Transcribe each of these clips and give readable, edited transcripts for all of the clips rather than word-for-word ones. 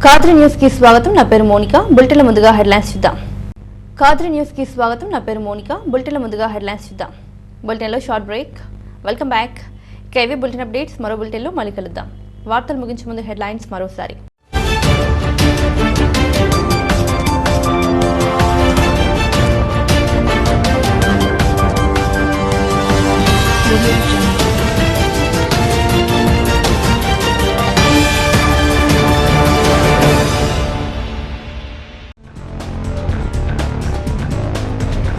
Kadri news కి స్వాగతం. నా పేరు మోనిక. బులెటిన్ల ముందుగా హెడ్లైన్స్ చూద్దాం. కాద్రి న్యూస్ కి స్వాగతం. నా పేరు మోనిక. బులెటిన్ల ముందుగా హెడ్లైన్స్ చూద్దాం. బులెటిన్లో short break. Welcome back. KV bulletin updates మరో బులెటిన్లో మళ్ళీ కలుద్దాం. వార్తలు ముగించే ముందు హెడ్లైన్స్ మరోసారి.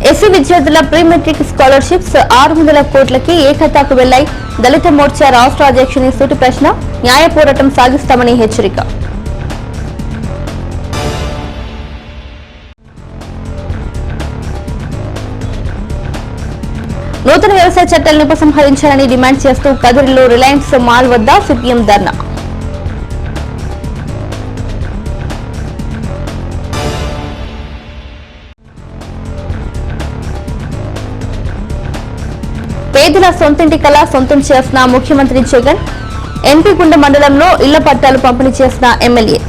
ఎస్సీ విద్యార్థుల ప్రీ మెట్రిక్ స్కాలర్షిప్స్ 600 కోట్లకి ఏకతాకు వెళ్లాయి. దళిత మోర్చా రాష్ట్ర అధ్యక్షుని సూటి ప్రశ్న. న్యాయ పోరాటం సాగిస్తామని హెచ్చరిక. నూతన వ్యవసాయ చట్టాలను ఉపసంహరించాలని డిమాండ్ చేస్తూ కదిరిలో రిలయన్స్ మాల్ వద్ద సిపిఎం ధర్నా. పేదల సొంతింటి కళ సొంతం చేసిన ముఖ్యమంత్రి జగన్. ఎన్పీగుండ మండలంలో ఇళ్ల పట్టాలు పంపిణీ చేసిన ఎమ్మెల్యే.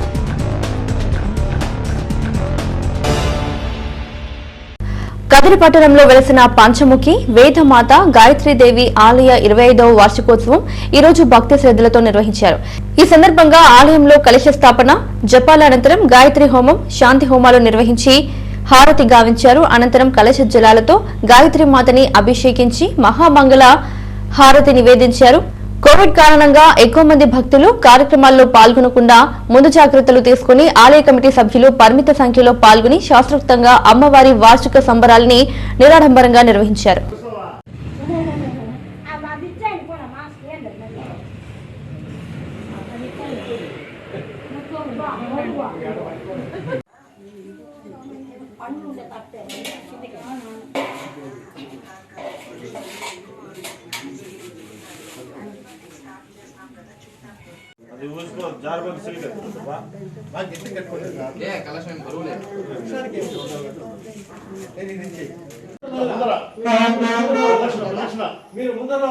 కదిరి పట్టణంలో వెలసిన పంచముఖి వేదమాత గాయత్రీదేవి ఆలయ 25వ వార్షికోత్సవం ఈ రోజు భక్తి శ్రద్ధలతో నిర్వహించారు. ఈ సందర్భంగా ఆలయంలో కలశ స్థాపన, జపాల అనంతరం గాయత్రి హోమం, శాంతి హోమాలు నిర్వహించి హారతి గావించారు. అనంతరం కలశ జలాలతో గాయత్రి మాతని అభిషేకించి మహామంగళ హారతి నివేదించారు. కోవిడ్ కారణంగా ఎక్కువ మంది భక్తులు కార్యక్రమాల్లో పాల్గొనకుండా ముందు జాగ్రత్తలు తీసుకుని ఆలయ కమిటీ సభ్యులు పరిమిత సంఖ్యలో పాల్గొని శాస్త్రోక్తంగా అమ్మవారి వార్షిక సంబరాలని నిరాడంబరంగా నిర్వహించారు. మీరు ముందర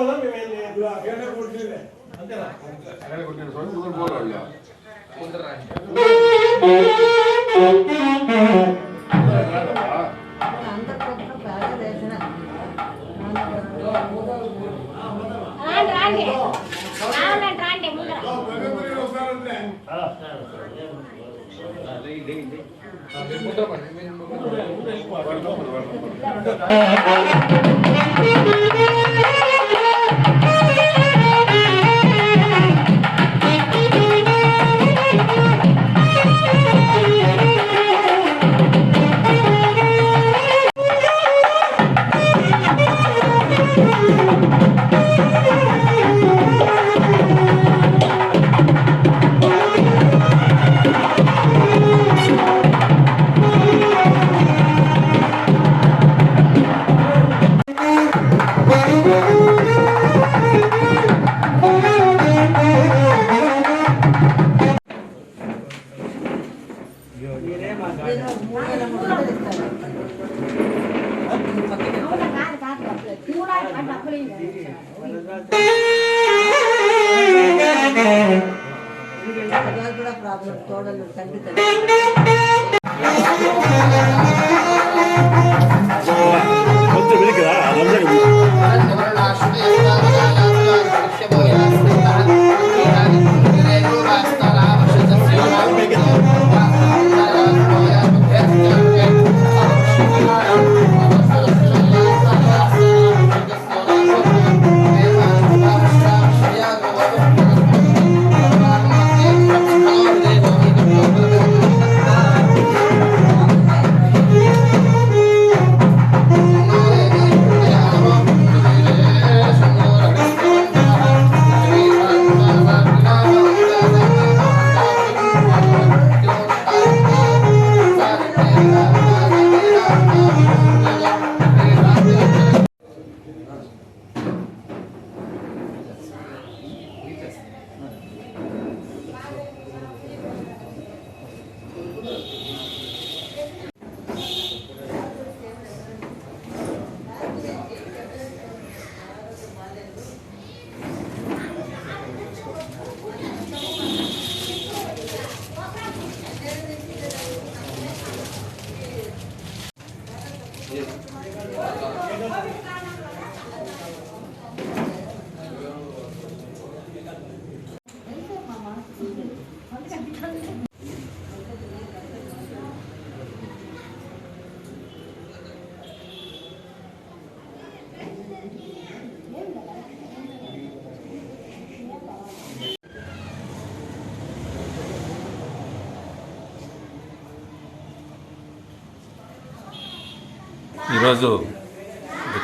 ఈరోజు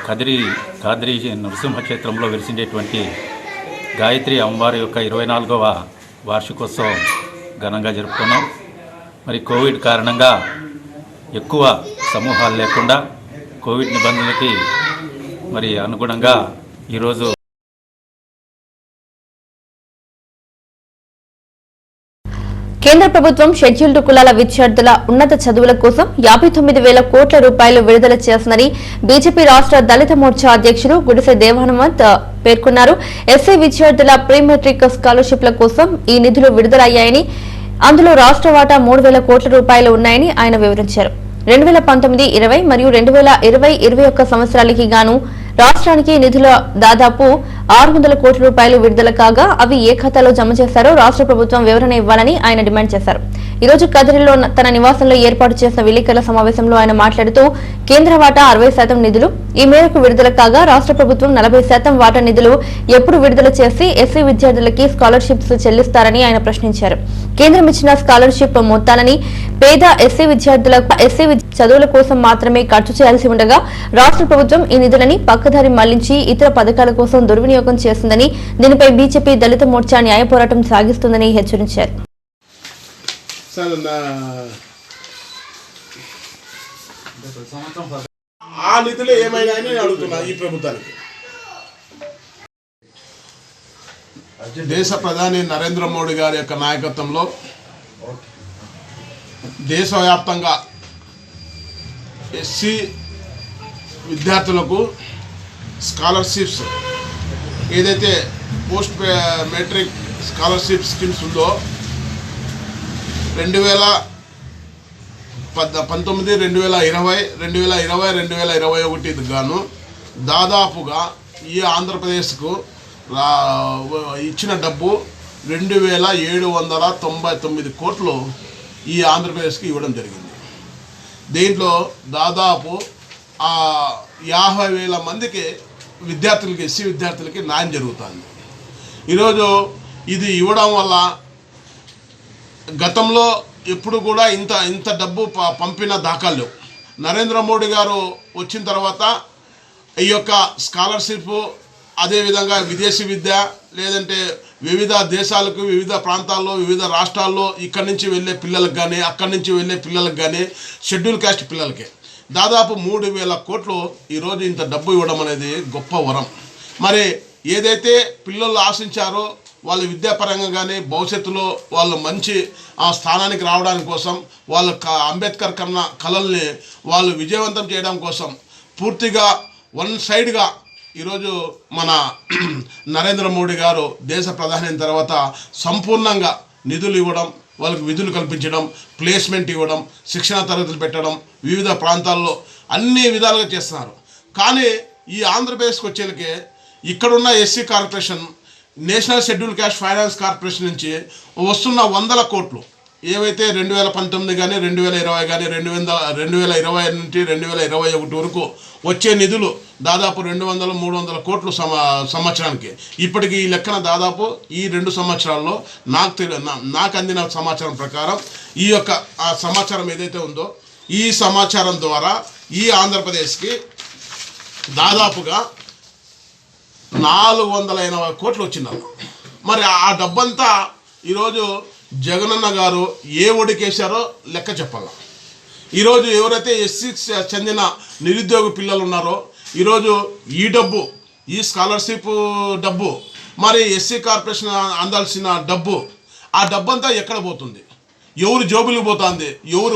కాద్రి నరసింహ క్షేత్రంలో వెలిసిండేటువంటి గాయత్రి అమ్మవారి యొక్క 24వ వార్షికోత్సవం ఘనంగా జరుపుకున్నాం. మరి కోవిడ్ కారణంగా ఎక్కువ సమూహాలు లేకుండా కోవిడ్ నిబంధనలకి మరి అనుగుణంగా ఈరోజు కేంద్ర ప్రభుత్వం షెడ్యూల్డ్ కులాల విద్యార్థుల ఉన్నత చదువుల కోసం 59,000 కోట్ల రూపాయలు విడుదల చేస్తుందని బీజేపీ రాష్ట్ర దళిత మోర్చా అధ్యక్షులు గుడిసె దేవానంద్ పేర్కొన్నారు. ఎస్సీ విద్యార్థుల ప్రీ మెట్రిక్ స్కాలర్షిప్ల కోసం ఈ నిధులు విడుదలయ్యాయని, అందులో రాష్ట్ర వాటా 3,000 కోట్ల రూపాయలు ఉన్నాయని ఆయన వివరించారు. 2019-20 మరియు 2020-21 సంవత్సరాలకి గాను రాష్ట్రానికి నిధుల దాదాపు 600 కోట్ల రూపాయలు విడుదల కాగా అవి ఏ ఖాతాలో జమ చేశారో రాష్ట్ర ప్రభుత్వం వివరణ ఇవ్వాలని ఆయన డిమాండ్ చేశారు. ఈ రోజు కదిరిలో తన నివాసంలో ఏర్పాటు చేసిన విలేకరుల సమావేశంలో ఆయన మాట్లాడుతూ కేంద్ర వాటా 60% నిధులు ఈ మేరకు విడుదల కాగా రాష్ట్ర ప్రభుత్వం 40% వాటా నిధులు ఎప్పుడు విడుదల చేసి ఎస్సీ విద్యార్థులకి స్కాలర్షిప్స్ చెల్లిస్తారని ఆయన ప్రశ్నించారు. కేంద్రం ఇచ్చిన స్కాలర్షిప్ మొత్తాలని పేద ఎస్సీ చదువుల కోసం మాత్రమే ఖర్చు చేయాల్సి ఉండగా రాష్ట్ర ప్రభుత్వం ఈ నిధులని పక్కదారి మళ్లించి ఇతర పథకాల కోసం దుర్వినియోగం చేస్తుందని, దీనిపై బీజేపీ దళిత మోర్చా న్యాయ పోరాటం సాగిస్తుందని హెచ్చరించారు. ఆ నిధులు ఏమైనా అడుగుతున్నా ఈ ప్రభుత్వానికి. దేశ ప్రధాని నరేంద్ర మోడీ గారి యొక్క నాయకత్వంలో దేశవ్యాప్తంగా ఎస్సీ విద్యార్థులకు స్కాలర్షిప్స్ ఏదైతే పోస్ట్ మెట్రిక్ స్కాలర్షిప్ స్కీమ్స్ ఉందో 2019, 2020, 2021 గాను దాదాపుగా ఈ ఆంధ్రప్రదేశ్కు ఇచ్చిన డబ్బు 2,799 కోట్లు ఈ ఆంధ్రప్రదేశ్కి ఇవ్వడం జరిగింది. దీంట్లో దాదాపు 50,000 మందికి విద్యార్థులకి, ఎస్సీ విద్యార్థులకి న్యాయం జరుగుతుంది. ఈరోజు ఇది ఇవ్వడం వల్ల గతంలో ఎప్పుడు కూడా ఇంత డబ్బు పంపిన దాఖలు. నరేంద్ర మోడీ గారు వచ్చిన తర్వాత ఈ యొక్క స్కాలర్షిప్, అదేవిధంగా విదేశీ విద్య, లేదంటే వివిధ దేశాలకు, వివిధ ప్రాంతాల్లో, వివిధ రాష్ట్రాల్లో ఇక్కడి నుంచి వెళ్ళే పిల్లలకు కానీ, అక్కడి నుంచి వెళ్ళే పిల్లలకు కానీ, షెడ్యూల్ క్యాస్ట్ పిల్లలకి దాదాపు 3,000 కోట్లు ఈరోజు ఇంత డబ్బు ఇవ్వడం అనేది గొప్ప వరం. మరి ఏదైతే పిల్లలు ఆశించారో వాళ్ళ విద్యాపరంగా కానీ భవిష్యత్తులో వాళ్ళు మంచి స్థానానికి రావడానికి కోసం, వాళ్ళ అంబేద్కర్ కన్నా కళల్ని వాళ్ళు విజయవంతం చేయడం కోసం పూర్తిగా వన్ సైడ్గా ఈరోజు మన నరేంద్ర మోడీ గారు దేశ ప్రధాని అయిన తర్వాత సంపూర్ణంగా నిధులు ఇవ్వడం, వాళ్ళకి విధులు కల్పించడం, ప్లేస్మెంట్ ఇవ్వడం, శిక్షణ తరగతులు పెట్టడం, వివిధ ప్రాంతాల్లో అన్ని విధాలుగా చేస్తున్నారు. కానీ ఈ ఆంధ్రప్రదేశ్కి వచ్చేలకే ఇక్కడున్న SC corporation, national schedule caste finance corporation నుంచి వస్తున్న 100 కోట్లు ఏవైతే 2019 కానీ 2020 కానీ 2020 నుంచి 2021 వరకు వచ్చే నిధులు దాదాపు 200-300 కోట్లు సంవత్సరానికి. ఇప్పటికి ఈ లెక్కన దాదాపు ఈ 2 సంవత్సరాల్లో నాకు అందిన సమాచారం ప్రకారం ఈ యొక్క సమాచారం ఏదైతే ఉందో ఈ సమాచారం ద్వారా ఈ ఆంధ్రప్రదేశ్కి దాదాపుగా 480 కోట్లు వచ్చిందన్న. మరి ఆ డబ్బంతా ఈరోజు జగనన్న గారు ఏ ఒడికేశారో లెక్క చెప్పాల. ఈరోజు ఎవరైతే ఎస్సీకి చెందిన నిరుద్యోగ పిల్లలు ఉన్నారో ఈరోజు ఈ డబ్బు, ఈ స్కాలర్షిప్ డబ్బు, మరి ఎస్సీ కార్పొరేషన్ అందాల్సిన డబ్బు, ఆ డబ్బంతా ఎక్కడ పోతుంది, ఎవరు జోబులకు పోతుంది, ఎవరు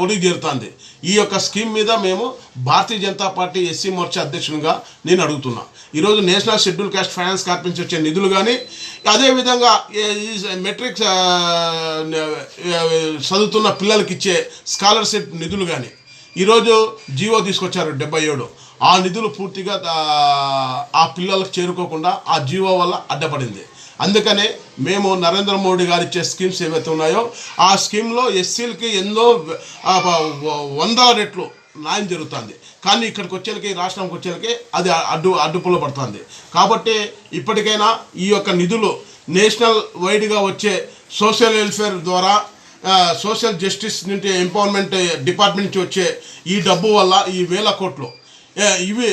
ఒడి చేరుతుంది? ఈ యొక్క స్కీమ్ మీద మేము భారతీయ జనతా పార్టీ ఎస్సీ మోర్చా అధ్యక్షునిగా నేను అడుగుతున్నా. ఈరోజు national schedule caste finance corporation వచ్చే నిధులు కానీ, అదేవిధంగా మెట్రిక్ చదువుతున్న పిల్లలకి ఇచ్చే స్కాలర్షిప్ నిధులు కానీ ఈరోజు జీవో తీసుకొచ్చారు 77. ఆ నిధులు పూర్తిగా ఆ పిల్లలకు చేరుకోకుండా ఆ జీవో వల్ల అడ్డపడింది. అందుకనే మేము నరేంద్ర మోడీ గారు ఇచ్చే స్కీమ్స్ ఏవైతే ఉన్నాయో ఆ స్కీమ్లో ఎస్సీలకి ఎన్నో 100 రెట్లు న్యాయం జరుగుతుంది. కానీ ఇక్కడికి వచ్చేలకి, రాష్ట్రంకి వచ్చేలకి అది అడ్డుపుల్ల పడుతుంది. కాబట్టి ఇప్పటికైనా ఈ యొక్క నిధులు నేషనల్ వైడ్గా వచ్చే సోషల్ వెల్ఫేర్ ద్వారా సోషల్ జస్టిస్ నుండి ఎంపవర్మెంట్ డిపార్ట్మెంట్ నుంచి వచ్చే ఈ డబ్బు వల్ల ఈ వేల కోట్లు ఇవి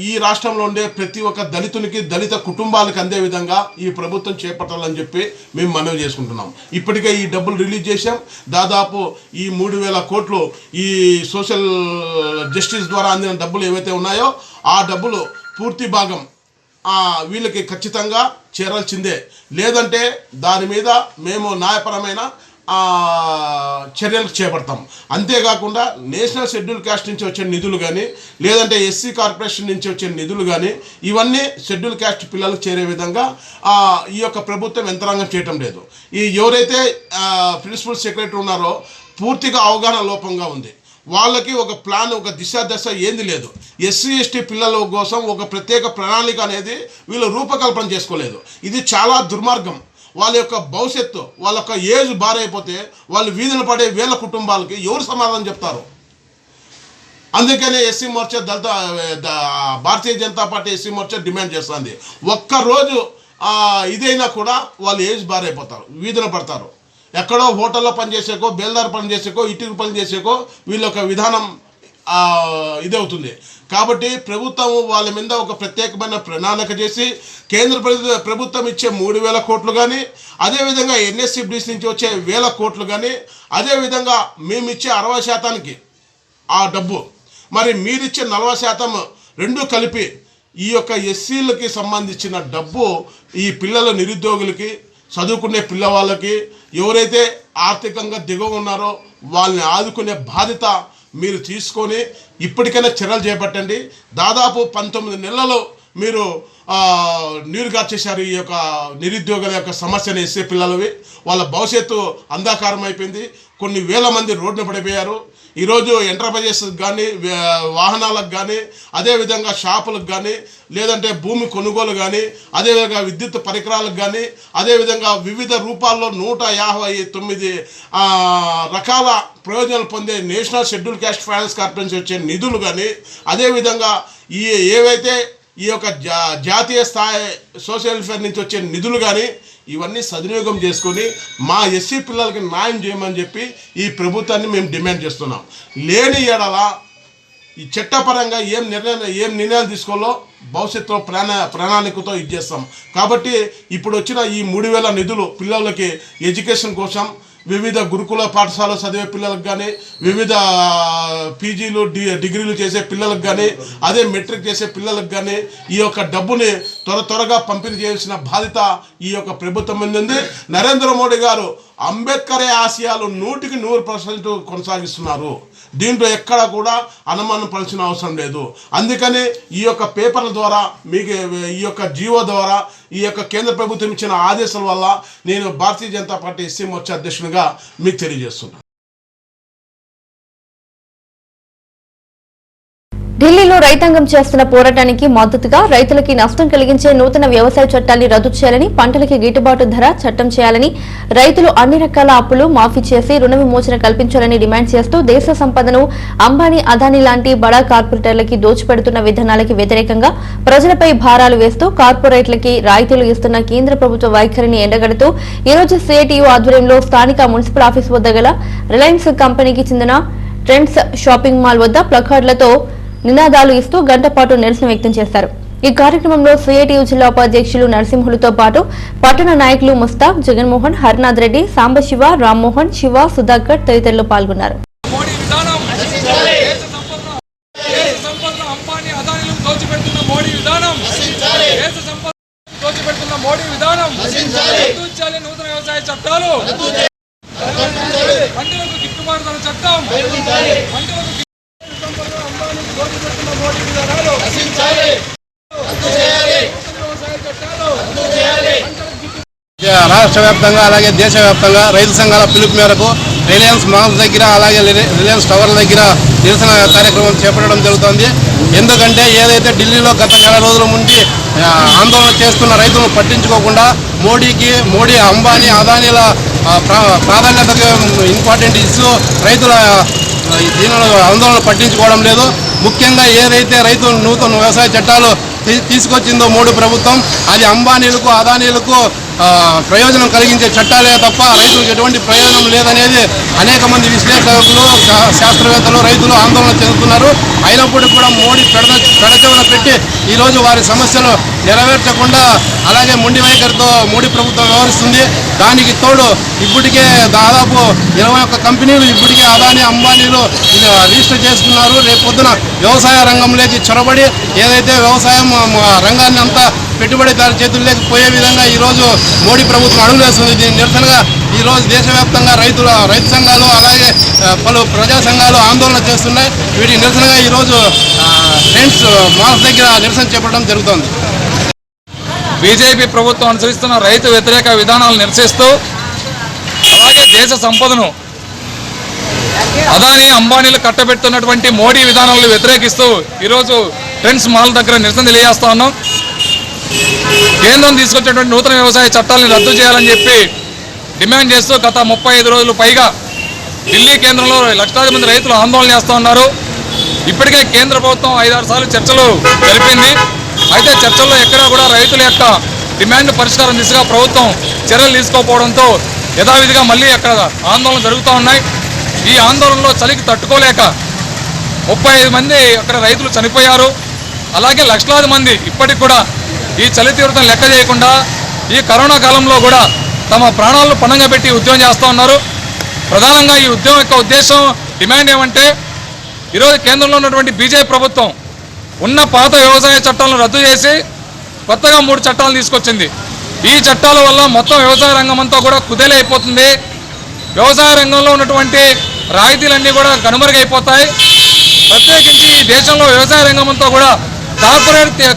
ఈ రాష్ట్రంలో ఉండే ప్రతి ఒక్క దళితునికి దళిత కుటుంబాలకు అందే విధంగా ఈ ప్రభుత్వం చేపట్టాలని చెప్పి మేము మనవి చేసుకుంటున్నాం. ఇప్పటికే ఈ డబ్బులు రిలీజ్ చేశాం. దాదాపు ఈ 3,000 కోట్లు ఈ సోషల్ జస్టిస్ ద్వారా అందిన డబ్బులు ఏవైతే ఉన్నాయో ఆ డబ్బులు పూర్తి భాగం వీళ్ళకి ఖచ్చితంగా చేరాల్సిందే. లేదంటే దాని మీద మేము న్యాయపరమైన చర్యలు చేపడతాం. అంతేకాకుండా నేషనల్ షెడ్యూల్ క్యాస్ట్ నుంచి వచ్చే నిధులు కానీ లేదంటే ఎస్సీ కార్పొరేషన్ నుంచి వచ్చే నిధులు కానీ ఇవన్నీ షెడ్యూల్ క్యాస్ట్ పిల్లలకు చేరే విధంగా ఈ యొక్క ప్రభుత్వం యంత్రాంగం చేయటం లేదు. ఈ ఎవరైతే ప్రిన్సిపల్ సెక్రటరీ ఉన్నారో పూర్తిగా అవగాహన లోపంగా ఉంది. వాళ్ళకి ఒక ప్లాన్, ఒక దిశ ఏంది లేదు. ఎస్సీ ఎస్టీ పిల్లల కోసం ఒక ప్రత్యేక ప్రణాళిక అనేది వీళ్ళు రూపకల్పన చేసుకోలేదు. ఇది చాలా దుర్మార్గం. వాళ్ళ యొక్క భవిష్యత్తు, వాళ్ళ యొక్క ఏజ్ బారైపోతే వాళ్ళు వీధులు పడే వేల కుటుంబాలకి ఎవరు సమాధానం చెప్తారు? అందుకనే SC Morcha Bharatiya Janata party SC Morcha demand చేస్తుంది. ఒక్కరోజు ఇదైనా కూడా వాళ్ళు ఏజ్ బారైపోతారు, వీధులు పడతారు. ఎక్కడో హోటల్లో పనిచేసేకో, బేల్దార్ పని చేసేకో, ఇటుకు పని చేసేకో వీళ్ళ యొక్క విధానం ఇదవుతుంది. కాబట్టి ప్రభుత్వం వాళ్ళ మీద ఒక ప్రత్యేకమైన ప్రణాళిక చేసి కేంద్ర ప్రభుత్వం ఇచ్చే 3,000 కోట్లు కానీ, అదేవిధంగా NSCBDC నుంచి వచ్చే 1,000 కోట్లు కానీ, అదేవిధంగా మేము ఇచ్చే 60% ఆ డబ్బు, మరి మీరిచ్చే 40% రెండూ కలిపి ఈ యొక్క ఎస్సీలకి సంబంధించిన డబ్బు ఈ పిల్లల నిరుద్యోగులకి, చదువుకునే పిల్లవాళ్ళకి, ఎవరైతే ఆర్థికంగా దిగువ ఉన్నారో వాళ్ళని ఆదుకునే బాధ్యత మీరు తీసుకొని ఇప్పటికైనా చర్యలు చేపట్టండి. దాదాపు 19 నెలలు మీరు నీరుగార్చేశారు ఈ యొక్క నిరుద్యోగుల యొక్క సమస్యను. ఎస్సీ పిల్లలవి వాళ్ళ భవిష్యత్తు అంధకారం అయిపోయింది. కొన్ని వేల మంది రోడ్డున పడిపోయారు. ఈరోజు ఎంటర్ప్రైజెస్ కానీ, వాహనాలకు కానీ, అదేవిధంగా షాపులకు కానీ, లేదంటే భూమి కొనుగోలు కానీ, అదేవిధంగా విద్యుత్ పరికరాలకు కానీ, అదేవిధంగా వివిధ రూపాల్లో 159 రకాల ప్రయోజనాలు పొందే national schedule caste finance corporation వచ్చే నిధులు కానీ, అదేవిధంగా ఏవైతే ఈ యొక్క జాతీయ స్థాయి సోషల్ వెల్ఫేర్ నుంచి వచ్చే నిధులు కానీ ఇవన్నీ సద్వినియోగం చేసుకొని మా ఎస్సీ పిల్లలకి న్యాయం చేయమని చెప్పి ఈ ప్రభుత్వాన్ని మేము డిమాండ్ చేస్తున్నాం. లేని ఎడల ఈ చట్టపరంగా ఏం నిర్ణయాలు తీసుకోవాలో భవిష్యత్తులో ప్రణాళికతో ఇది చేస్తాం. కాబట్టి ఇప్పుడు వచ్చిన ఈ 3,000 నిధులు పిల్లలకి ఎడ్యుకేషన్ కోసం, వివిధ గురుకుల పాఠశాల చదివే పిల్లలకు కానీ, వివిధ పీజీలు డిగ్రీలు చేసే పిల్లలకు కానీ, అదే మెట్రిక్ చేసే పిల్లలకు కానీ ఈ యొక్క డబ్బుని త్వరగా పంపిణీ చేయాల్సిన బాధ్యత ఈ యొక్క ప్రభుత్వం మీద ఉంది. నరేంద్ర మోడీ గారు అంబేద్కర్ ఆశయాలు 100% కొనసాగిస్తున్నారు. దీంట్లో ఎక్కడ కూడా అనుమానం పడాల్సిన అవసరం లేదు. అందుకని ఈ యొక్క పేపర్ల ద్వారా మీకు ఈ యొక్క జీవో ద్వారా ఈ యొక్క కేంద్ర ప్రభుత్వం ఇచ్చిన ఆదేశాల వల్ల నేను భారతీయ జనతా పార్టీ ఎస్సీ మోర్చా అధ్యక్షునిగా మీకు తెలియజేస్తున్నాను. ఢిల్లీలో రైతాంగం చేస్తున్న పోరాటానికి మద్దతుగా రైతులకి నష్టం కలిగించే నూతన వ్యవసాయ చట్టాన్ని రద్దు చేయాలని, పంటలకి గిట్టుబాటు ధర చట్టం చేయాలని, రైతులు అన్ని రకాల అప్పులు మాఫీ చేసి రుణ విమోచన కల్పించాలని డిమాండ్ చేస్తూ దేశ సంపదను అంబానీ, అదానీ లాంటి బడా కార్పొరేటర్లకి దోచిపెడుతున్న విధానాలకి వ్యతిరేకంగా ప్రజలపై భారాలు వేస్తూ కార్పొరేట్లకి రాయితీలు ఇస్తున్న కేంద్ర ప్రభుత్వ వైఖరిని ఎండగడుతూ ఈ రోజు సిఐటియు ఆధ్వర్యంలో స్థానిక మున్సిపల్ ఆఫీస్ వద్ద గల రిలయన్స్ కంపెనీకి చెందిన ట్రెండ్స్ షాపింగ్ మాల్ వద్ద ప్లకార్డులతో నినాదాలు ఇస్తూ గంట పాటు నిరసన వ్యక్తం చేశారు. ఈ కార్యక్రమంలో సిఐటియు జిల్లా ఉపాధ్యక్షులు నరసింహులతో పాటు పట్టణ నాయకులు ముస్తాక్, జగన్మోహన్, హరినాథ్ రెడ్డి, సాంబశివ, రామ్మోహన్, శివ, సుధాకర్ తదితరులు పాల్గొన్నారు. రాష్ట్ర వ్యాప్తంగా అలాగే దేశవ్యాప్తంగా రైతు సంఘాల పిలుపు మేరకు రిలయన్స్ మాల్స్ దగ్గర అలాగే రిలయన్స్ టవర్ల దగ్గర నిరసన కార్యక్రమం చేపట్టడం జరుగుతుంది. ఎందుకంటే ఏదైతే ఢిల్లీలో గత నెల రోజుల నుండి ఆందోళన చేస్తున్న రైతులను పట్టించుకోకుండా మోడీ, అంబానీ, అదానీల ప్రాధాన్యతకు ఇంపార్టెంట్ ఇస్తూ రైతుల దీనిలో ఆందోళన పట్టించుకోవడం లేదు. ముఖ్యంగా ఏదైతే రైతు నూతన వ్యవసాయ చట్టాలు తీసుకొచ్చిందో మోడీ ప్రభుత్వం, అది అంబానీలకు, అదానీలకు ప్రయోజనం కలిగించే చట్టాలే తప్ప రైతులకు ఎటువంటి ప్రయోజనం లేదనేది అనేక మంది విశ్లేషకులు, శాస్త్రవేత్తలు, రైతులు ఆందోళన చెందుతున్నారు. అయినప్పటికీ కూడా మోడీ పెడచెవిన పెట్టి ఈరోజు వారి సమస్యలు నెరవేర్చకుండా అలాగే మొండి వైఖరితో మోడీ ప్రభుత్వం వ్యవహరిస్తుంది. దానికి తోడు ఇప్పటికే దాదాపు 21 కంపెనీలు ఇప్పటికే అదానీ, అంబానీలు రిజిస్టర్ చేసుకున్నారు. రేపు పొద్దున వ్యవసాయ రంగంలోకి చొరబడి ఏదైతే వ్యవసాయం రంగాన్ని అంతా పెట్టుబడిదారు చేతుల్లోకి పోయే విధంగా ఈరోజు మోడీ ప్రభుత్వం అడుగులేస్తుంది. దీని నిరసనగా ఈరోజు దేశవ్యాప్తంగా రైతు సంఘాలు అలాగే పలు ప్రజా సంఘాలు ఆందోళన చేస్తున్నాయి. వీటి నిరసనగా ఈరోజు ట్రెండ్స్ మాల్స్ దగ్గర నిరసన చేపట్టడం జరుగుతోంది. బీజేపీ ప్రభుత్వం అనుసరిస్తున్న రైతు వ్యతిరేక విధానాలను నిరసిస్తూ అలాగే దేశ సంపదను అదానీ, అంబానీలు కట్టబెడుతున్నటువంటి మోడీ విధానాలను వ్యతిరేకిస్తూ ఈరోజు ట్రెండ్స్ మాల్ దగ్గర నిరసన తెలియజేస్తా ఉన్నాం. కేంద్రం తీసుకొచ్చినటువంటి నూతన వ్యవసాయ చట్టాలను రద్దు చేయాలని చెప్పి డిమాండ్ చేస్తూ గత 35 రోజులు పైగా ఢిల్లీ కేంద్రంలో లక్షలాది మంది రైతులు ఆందోళన చేస్తూ ఉన్నారు. ఇప్పటికే కేంద్ర ప్రభుత్వం 5-6 సార్లు చర్చలు జరిపింది. అయితే చర్చల్లో ఎక్కడా కూడా రైతుల యొక్క డిమాండ్ పరిష్కారం దిశగా ప్రభుత్వం చర్యలు తీసుకోకపోవడంతో యథావిధిగా మళ్ళీ అక్కడ ఆందోళన జరుగుతూ ఉన్నాయి. ఈ ఆందోళనలో చలికి తట్టుకోలేక 35 మంది అక్కడ రైతులు చనిపోయారు. అలాగే లక్షలాది మంది ఇప్పటికి కూడా ఈ చలి తీవ్రతను లెక్క చేయకుండా ఈ కరోనా కాలంలో కూడా తమ ప్రాణాలను పణంగా పెట్టి ఉద్యమం చేస్తూ ఉన్నారు. ప్రధానంగా ఈ ఉద్యమం యొక్క ఉద్దేశం, డిమాండ్ ఏమంటే ఈరోజు కేంద్రంలో ఉన్నటువంటి బీజేపీ ప్రభుత్వం ఉన్న పాత వ్యవసాయ చట్టాలను రద్దు చేసి కొత్తగా 3 చట్టాలను తీసుకొచ్చింది. ఈ చట్టాల వల్ల మొత్తం వ్యవసాయ రంగం అంతా కూడా కుదేలైపోతుంది. వ్యవసాయ రంగంలో ఉన్నటువంటి రాయితీలన్నీ కూడా కనుమరుగైపోతాయి. ప్రత్యేకించి ఈ దేశంలో వ్యవసాయ రంగం అంతా కూడా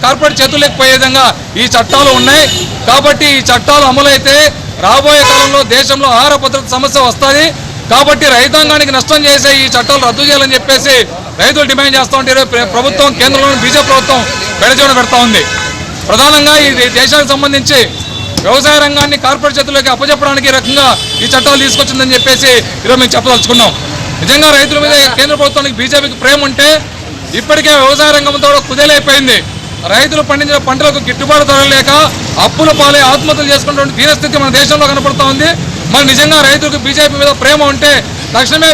కార్పొరేట్ చేతుల్లోకి పోయే విధంగా ఈ చట్టాలు ఉన్నాయి. కాబట్టి ఈ చట్టాలు అమలైతే రాబోయే కాలంలో దేశంలో ఆహార భద్రత సమస్య వస్తుంది. కాబట్టి రైతాంగానికి నష్టం చేసే ఈ చట్టాలు రద్దు చేయాలని చెప్పేసి రైతులు డిమాండ్ చేస్తూ ఉంటే ప్రభుత్వం, కేంద్రంలోని బీజేపీ ప్రభుత్వం పెడచెవిన పెడతా ఉంది. ప్రధానంగా ఈ దేశానికి సంబంధించి వ్యవసాయ రంగాన్ని కార్పొరేట్ చేతుల్లోకి అప్పచెప్పడానికి రకంగా ఈ చట్టాలు తీసుకొచ్చిందని చెప్పేసి ఈరోజు మేము చెప్పదలుచుకున్నాం. నిజంగా రైతుల మీద కేంద్ర ప్రభుత్వానికి బీజేపీకి ప్రేమ ఉంటే ఇప్పటికే వ్యవసాయ రంగంతో కూడా కుదేలైపోయింది. రైతులు పండించిన పంటలకు గిట్టుబాటు ధర లేక అప్పుల పాలై ఆత్మహత్యలు చేసుకున్నటువంటి దీనస్థితి మన దేశంలో కనపడుతూ ఉంది. మరి నిజంగా రైతులకు బీజేపీ మీద ప్రేమ ఉంటే తక్షణమే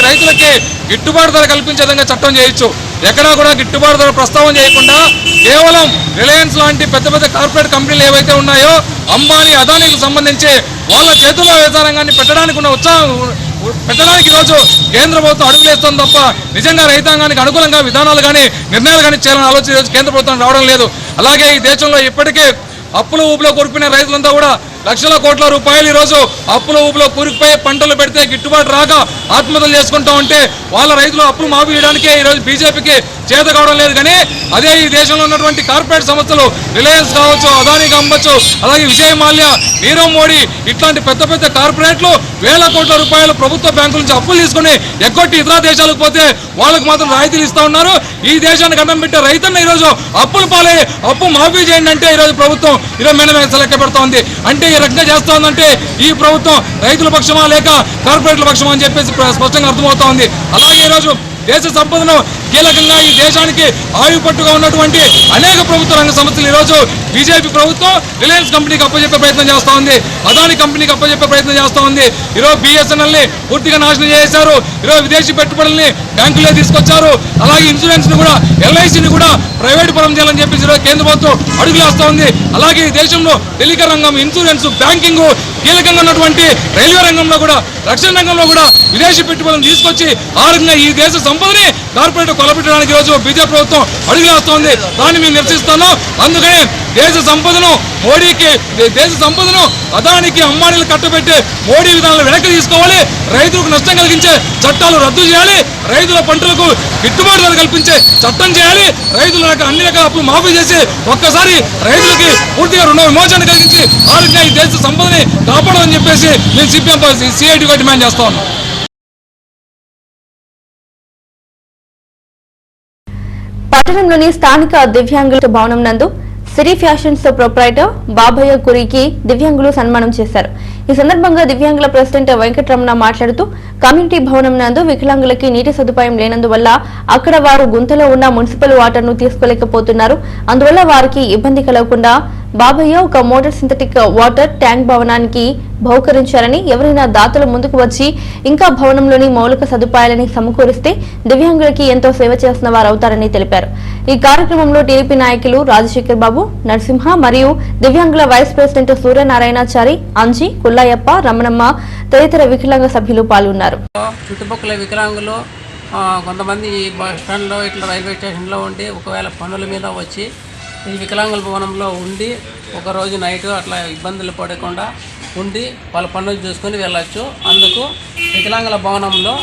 రైతులకి గిట్టుబాటు ధర కల్పించే విధంగా చట్టం చేయొచ్చు. ఎక్కడా కూడా గిట్టుబాటు ధర ప్రస్తావన చేయకుండా కేవలం రిలయన్స్ లాంటి పెద్ద పెద్ద కార్పొరేట్ కంపెనీలు ఏవైతే ఉన్నాయో, అంబానీ, అదానీకి సంబంధించి వాళ్ళ చేతుల్లో వ్యవసాయ రంగాన్ని పెట్టడానికి ఉన్న ఉత్సాహం పెట్టడానికి ఈరోజు కేంద్ర ప్రభుత్వం అడుగులేస్తుంది తప్ప నిజంగా రైతాంగానికి అనుకూలంగా విధానాలు కానీ నిర్ణయాలు కానీ చేయాలని ఆలోచన ఈరోజు కేంద్ర ప్రభుత్వం రావడం లేదు. అలాగే ఈ దేశంలో ఇప్పటికే అప్పుల ఊపులో కూరుకునే రైతులంతా కూడా లక్షల కోట్ల రూపాయలు ఈరోజు అప్పుల ఊపులో కూరుకుపోయి పంటలు పెడితే గిట్టుబాటు రాక ఆత్మహత్యలు చేసుకుంటా ఉంటే వాళ్ళ రైతులు అప్పులు మాఫీ చేయడానికే ఈరోజు బీజేపీకి చేత కావడం లేదు. కానీ అదే ఈ దేశంలో ఉన్నటువంటి కార్పొరేట్ సంస్థలు రిలయన్స్ కావచ్చు, అదానీ కావచ్చు, అలాగే విజయ్ మాల్యా, నీరవ్ మోడీ ఇట్లాంటి పెద్ద పెద్ద కార్పొరేట్లు వేల కోట్ల రూపాయలు ప్రభుత్వ బ్యాంకుల నుంచి అప్పులు తీసుకుని ఎగ్గొట్టి ఇతర దేశాలకు పోతే వాళ్ళకు మాత్రం రాయితీలు ఇస్తా ఉన్నారు. ఈ దేశానికి అన్నం పెట్టే రైతున్న ఈరోజు అప్పులు పాలే అప్పు మాఫీ చేయండి అంటే ఈరోజు ప్రభుత్వం ఈరోజు మెడ లెక్క పెడతా ఉంది. అంటే ఈ రకంగా చేస్తా ఉందంటే ఈ ప్రభుత్వం రైతుల పక్షమా లేక కార్పొరేట్ల పక్షమా అని చెప్పేసి స్పష్టంగా అర్థమవుతా ఉంది. అలాగే ఈరోజు దేశ సంపదను కీలకంగా ఈ దేశానికి ఆయుపట్టుగా ఉన్నటువంటి అనేక ప్రభుత్వ రంగ సంస్థలు ఈరోజు బీజేపీ ప్రభుత్వం రిలయన్స్ కంపెనీకి అప్పచెప్పే ప్రయత్నం చేస్తూ ఉంది, అదానీ కంపెనీకి అప్పచెప్పే ప్రయత్నం చేస్తూ ఉంది. ఈరోజు BSNLని పూర్తిగా నాశనం చేశారు. ఈరోజు విదేశీ పెట్టుబడుల్ని బ్యాంకుల్లో తీసుకొచ్చారు. అలాగే ఇన్సూరెన్స్ని కూడా, LICని కూడా ప్రైవేట్ పరం చేయాలని చెప్పేసి ఈరోజు కేంద్ర ప్రభుత్వం అడుగులేస్తూ ఉంది. అలాగే ఈ దేశంలో టెలికాం రంగం, ఇన్సూరెన్స్, బ్యాంకింగ్, కీలకంగా ఉన్నటువంటి రైల్వే రంగంలో కూడా, రక్షణ రంగంలో కూడా విదేశీ పెట్టుబడులను తీసుకొచ్చి ఆ రకంగా ఈ దేశ సంపదని కార్పొరేట్ కొలబెట్టడానికి ఈరోజు బీజేపీ ప్రభుత్వం అడుగులేస్తోంది. దాన్ని మేము నిరసిస్తాను. అందుకని దేశ సంపదను అదానికి, అంబానీలు కట్టబెట్టి మోడీ విధానాలు వెనక్కి తీసుకోవాలి. రైతులకు నష్టం కలిగించే చట్టాలు రద్దు చేయాలి. రైతుల పంటలకు గిట్టుబాటు ధర కల్పించే చట్టం చేయాలి. రైతులకు అన్ని రకాల అప్పులు మాఫీ చేసి ఒక్కసారి రైతులకి పూర్తిగా రుణ విమోచన కలిగించి ఆ రకంగా ఈ దేశ సంపదని కాపాడమని చెప్పేసి మేము CITగా డిమాండ్ చేస్తా ఉన్నాం. పట్టణంలోని స్థానిక దివ్యాంగుల భవనం నందు సిరి ఫ్యాషన్స్ ప్రొప్రైటర్ బాబయ్య కురికి దివ్యాంగులు సన్మానం చేశారు. ఈ సందర్భంగా దివ్యాంగుల ప్రెసిడెంట్ వెంకటరమణ మాట్లాడుతూ కమ్యూనిటీ భవనం నందు వికలాంగులకి నీటి సదుపాయం లేనందువల్ల అక్కడ వారు గుంతలో ఉన్న మున్సిపల్ వాటర్ ను తీసుకోలేకపోతున్నారు. అందువల్ల వారికి ఇబ్బంది కలగకుండా బాబయ్య ఒక మోటార్ సింథటిక్ వాటర్ ట్యాంక్ భవనానికి బహుకరించారని, ఎవరైనా దాతలు ముందుకు వచ్చి ఇంకా భవనంలోని మౌలిక సదుపాయాలని సమకూరిస్తే దివ్యాంగులకి ఎంతో సేవ చేస్తున్న వారవుతారని తెలిపారు. ఈ కార్యక్రమంలో టీడీపీ నాయకులు రాజశేఖర్ బాబు, నరసింహ మరియు దివ్యాంగుల వైస్ ప్రెసిడెంట్ సూర్యనారాయణాచారి, అంజీ, కుల్లాయప్ప, రమణమ్మ తదితర వికలాంగ సభ్యులు పాల్గొన్నారు. చుట్టుపక్కల వికలాంగులు కొంతమంది బస్ స్టాండ్లో ఇట్లా రైల్వే స్టేషన్లో ఉండి ఒకవేళ పనుల మీద వచ్చి ఈ వికలాంగుల భవనంలో ఉండి ఒకరోజు నైట్ అట్లా ఇబ్బందులు పడకుండా ఉండి వాళ్ళ పనులు చూసుకొని వెళ్ళచ్చు. అందుకు వికలాంగుల భవనంలో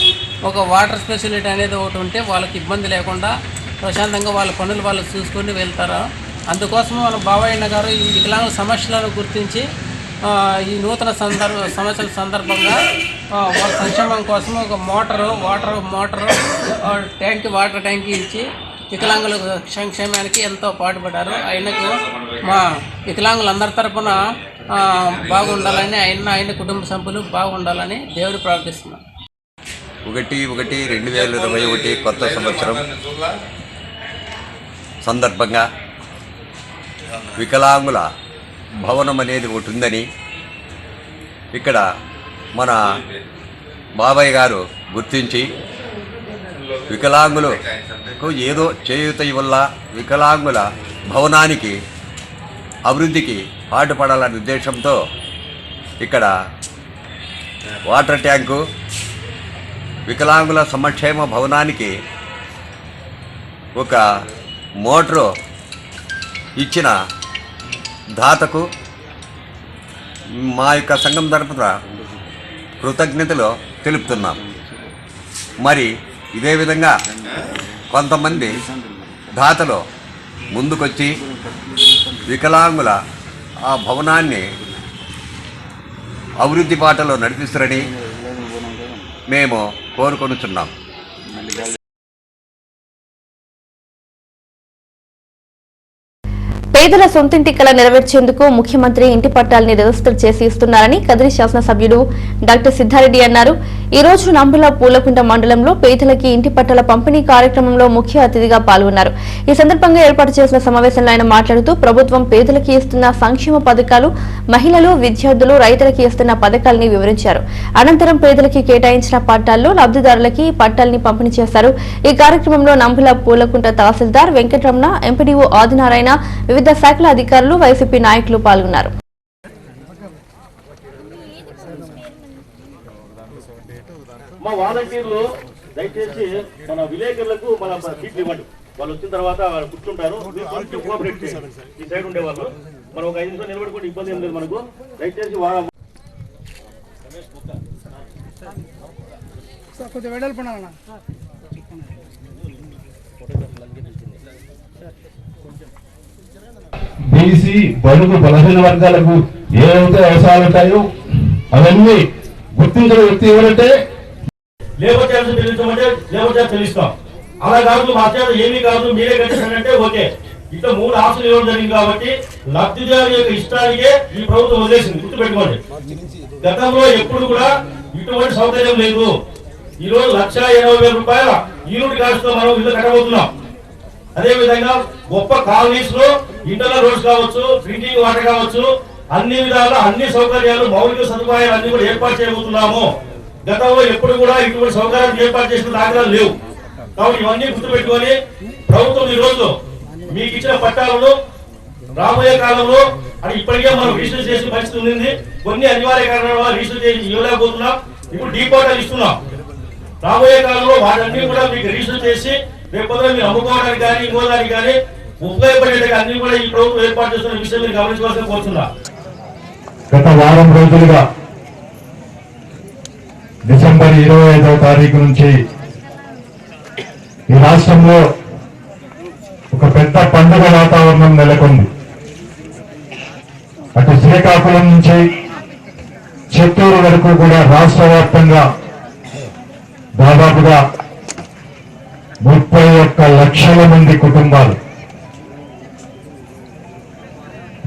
ఒక వాటర్ ఫెసిలిటీ అనేది ఒకటి ఉంటే వాళ్ళకి ఇబ్బంది లేకుండా ప్రశాంతంగా వాళ్ళ పనులు వాళ్ళు చూసుకొని వెళ్తారు. అందుకోసం మన బాబయ్య గారు ఈ వికలాంగుల సమస్యలను గుర్తించి ఈ నూతన సమస్యల సందర్భంగా వాళ్ళ సంక్షేమం కోసం ఒక వాటర్ ట్యాంక్ ఇచ్చి వికలాంగుల సంక్షేమానికి ఎంతో పాటుపడ్డారు. ఆయనకు మా వికలాంగులందరి తరఫున బాగుండాలని ఆయన కుటుంబ సభ్యులు బాగుండాలని దేవుడు ప్రార్థిస్తున్నాం. 1/1/2021 కొత్త సంవత్సరం సందర్భంగా వికలాంగుల భవనం అనేది ఒకటి ఉందని ఇక్కడ మన బాబాయ్ గారు గుర్తించి వికలాంగులకు ఏదో చేయూత వల్ల వికలాంగుల భవనానికి అభివృద్ధికి పాటుపడాలనే ఉద్దేశంతో ఇక్కడ వాటర్ ట్యాంకు, వికలాంగుల సంక్షేమ భవనానికి ఒక మోటారు ఇచ్చిన దాతకు మా యొక్క సంఘం తరపున కృతజ్ఞతలు తెలుపుతున్నాం. మరి ఇదే విధంగా కొంతమంది దాతలు ముందుకొచ్చి వికలాంగుల ఆ భవనాన్ని అభివృద్ధి బాటలో నడిపిస్తారని మేము కోరుకొనుచున్నాం. పేదల సొంతింటి కల నెరవేర్చేందుకు ముఖ్యమంత్రి ఇంటి పట్టాలని రిజిస్టర్ చేసి ఇస్తున్నారని కదిరి శాసనసభ్యుడు డాక్టర్ సిద్ధారెడ్డి అన్నారు. ఈ రోజు నంబుల పూలకుంట మండలంలో పేదలకి ఇంటి పట్టాల పంపిణీ కార్యక్రమంలో ముఖ్య అతిథిగా పాల్గొన్నారు. ఈ సందర్భంగా ఏర్పాటు చేసిన సమావేశంలో ఆయన మాట్లాడుతూ ప్రభుత్వం పేదలకి ఇస్తున్న సంక్షేమ పథకాలు, మహిళలు, విద్యార్థులు, రైతులకి ఇస్తున్న పథకాలని వివరించారు. అనంతరం పేదలకి కేటాయించిన పట్టాల్లో లబ్ధిదారులకి పట్టాలని పంపిణీ చేశారు. ఈ కార్యక్రమంలో నంబుల పూలకుంట తహసీల్దార్ వెంకటరమణ, ఎంపీడీఓ ఆదినారాయణ, వివిధ శాఖల అధికారులు, వైసీపీ నాయకులు పాల్గొన్నారు. మా వాలంటీర్లు దయచేసి మన విలేకరులకు మన సీట్లు ఇవ్వండి. వాళ్ళు వచ్చిన తర్వాత కూర్చుంటారు. కోఆపరేట్ చేయండి. ఈ సైడ్ ఉండే వాళ్ళు మనం ఒక 5 నిమిషాలు నిలబడుకుంటే ఇబ్బంది ఏం లేదు మనకు. దయచేసి బీసీ, బడుగు, బలహీన వర్గాలకు ఏవైతే అవసరాలు ఉంటాయో అవన్నీ గుర్తించిన వ్యక్తి ఎవరంటే లేబర్ ఛార్జ్ చెల్లించమంటే లేబర్ ఛార్జ్ చెల్లిస్తాం. అలా కాదు మా చేత ఏమీ కాదు మీరే కట్టించాలంటే ఓకే. ఇట్లా 3 ఆశలు ఇవ్వడం జరిగింది కాబట్టి లబ్ధిదారు యొక్క ఇష్టానికే ఈ ప్రభుత్వం వదిలేసింది. గుర్తుపెట్టుకోండి, గతంలో ఎప్పుడు కూడా ఇటువంటి సౌకర్యం లేదు. ఈ రోజు 1,80,000 రూపాయల యూనిట్ కాస్ట్తో మనం ఇల్లు కట్టబోతున్నాం. అదే విధంగా గొప్ప కాలనీస్ లో ఇంటర్నల్ రోడ్స్ కావచ్చు, డ్రింకింగ్ వాటర్ కావచ్చు, అన్ని విధాల అన్ని సౌకర్యాలు, మౌలిక సదుపాయాలు అన్ని కూడా ఏర్పాటు చేయబోతున్నాము. గతంలో ఎప్పుడు కూడా ఇటువంటి సౌకర్యాలు ఏర్పాటు చేసిన దాఖలాలు లేవు. కాబట్టి ఇవన్నీ గుర్తుపెట్టుకొని ప్రభుత్వం ఈ రోజు మీకు ఇచ్చిన పట్టాలను రాబోయే కాలంలో అది ఇప్పటికే మనం రిజిస్టర్ చేసిన పరిస్థితి ఉంది. కొన్ని అనివార్య కారణాల వల్ల రిజిస్టర్ చేసి ఇవ్వలేకపోతున్నాం. ఇప్పుడు డీపోర్టల్ ఇస్తున్నాం. రాబోయే కాలంలో వాటన్ని కూడా మీకు రిజిస్టర్ చేసి రేపు మీరు అమ్ముకోవడానికి కానీ ఇంకోదానికి కానీ ఉపయోగపడేట్టుగా అన్ని కూడా ఈ ప్రభుత్వం ఏర్పాటు చేస్తున్న విషయం మీరు గమనించవలసిన కోరుతున్నా. గత వారం రోజులుగా డిసెంబర్ 25వ తారీఖు నుంచి ఈ రాష్ట్రంలో ఒక పెద్ద పండుగ వాతావరణం నెలకొంది. అటు శ్రీకాకుళం నుంచి చిత్తూరు వరకు కూడా రాష్ట్ర వ్యాప్తంగా దాదాపుగా 31 లక్షల మంది కుటుంబాలు,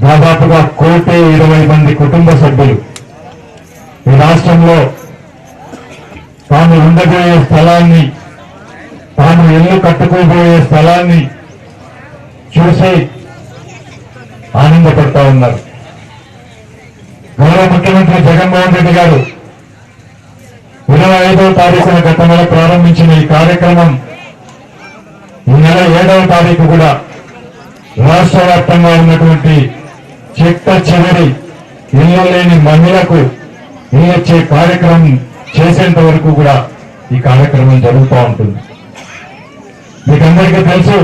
దాదాపుగా 1,20,000 మంది కుటుంబ సభ్యులు ఈ రాష్ట్రంలో తాను ఉండబోయే స్థలాన్ని, తాను ఇల్లు కట్టుకోబోయే స్థలాన్ని చూసి ఆనందపడతా ఉన్నారు. గౌరవ ముఖ్యమంత్రి జగన్మోహన్ రెడ్డి గారు 25వ తారీఖున గత నెల ప్రారంభించిన ఈ కార్యక్రమం ఈ నెల 7వ తారీఖు కూడా రాష్ట్ర వ్యాప్తంగా ఉన్నటువంటి చిట్ట చివరి ఇల్లు లేని మహిళలకు ఇచ్చే కార్యక్రమం చేసేంత వరకు కూడా ఈ కార్యక్రమం జరుగుతూ ఉంటుంది. మీకందరికీ తెలుసు,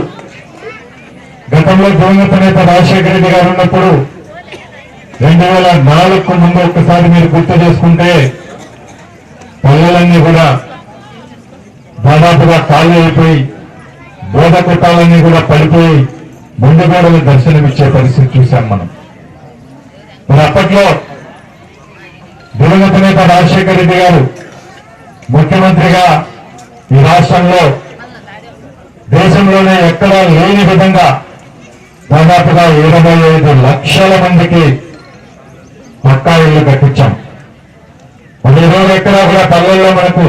గతంలో దివంగత నేత రాజశేఖర రెడ్డి గారు ఉన్నప్పుడు 2004కు ముందు ఒక్కసారి మీరు గుర్తు చేసుకుంటే పల్లెలన్నీ కూడా దాదాపుగా ఖాళీ అయిపోయి బోధ కుట్టాలన్నీ కూడా పడిపోయి ముందుగోడలు దర్శనమిచ్చే పరిస్థితి చూశాం మనం. మరి అప్పట్లో దివంగత నేత రాజశేఖర రెడ్డి గారు ముఖ్యమంత్రిగా ఈ రాష్ట్రంలో దేశంలోనే ఎక్కడా లేని విధంగా దాదాపుగా 25 లక్షల మందికి పక్కా ఇళ్లు కట్టించాం. మరి ఈరోజు ఎక్కడా కూడా పల్లెల్లో మనకు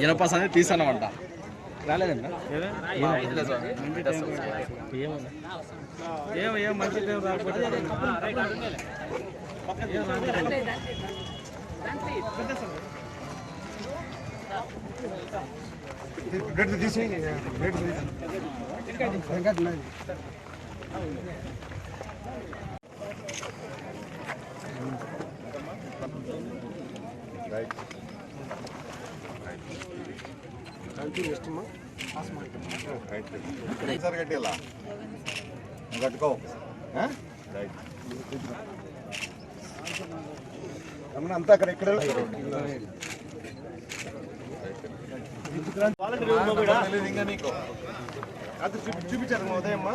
ఇనపాస్ అనేది తీసానమంట రాలేదండి. అంతా అక్కడ ఇక్కడ చూపించారు ఉదయమ్మా